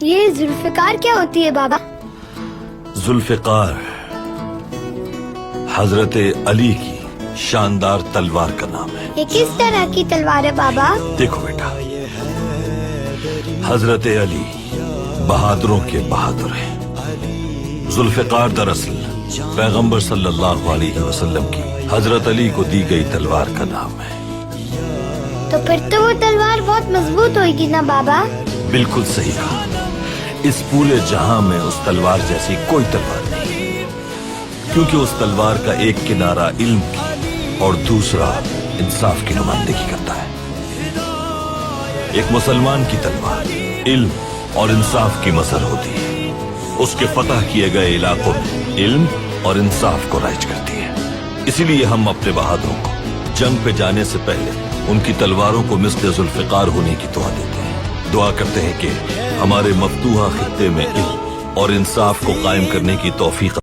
یہ ذوالفقار کیا ہوتی ہے بابا؟ ذوالفقار حضرت علی کی شاندار تلوار کا نام ہے۔ یہ کس طرح کی تلوار ہے بابا؟ دیکھو بیٹا، حضرت علی بہادروں کے بہادر ہیں۔ ذوالفقار دراصل پیغمبر صلی اللہ علیہ وسلم کی حضرت علی کو دی گئی تلوار کا نام ہے۔ تو پھر تو وہ تلوار بہت مضبوط ہوئے گی نا بابا؟ بالکل صحیح کہا۔ اس پورے جہاں میں اس تلوار جیسی کوئی تلوار نہیں، کیونکہ اس تلوار کا ایک کنارہ علم کی اور دوسرا انصاف کی نمائندگی کرتا ہے۔ ایک مسلمان کی تلوار علم اور انصاف کی مظہر ہوتی ہے۔ اس کے فتح کیے گئے علاقوں میں علم اور انصاف کو رائج کرتی ہے۔ اسی لیے ہم اپنے بہادروں کو جنگ پہ جانے سے پہلے ان کی تلواروں کو مثل ذوالفقار ہونے کی دعا دیتے ہیں۔ دعا کرتے ہیں کہ ہمارے مفتوحہ خطے میں علم اور انصاف کو قائم کرنے کی توفیق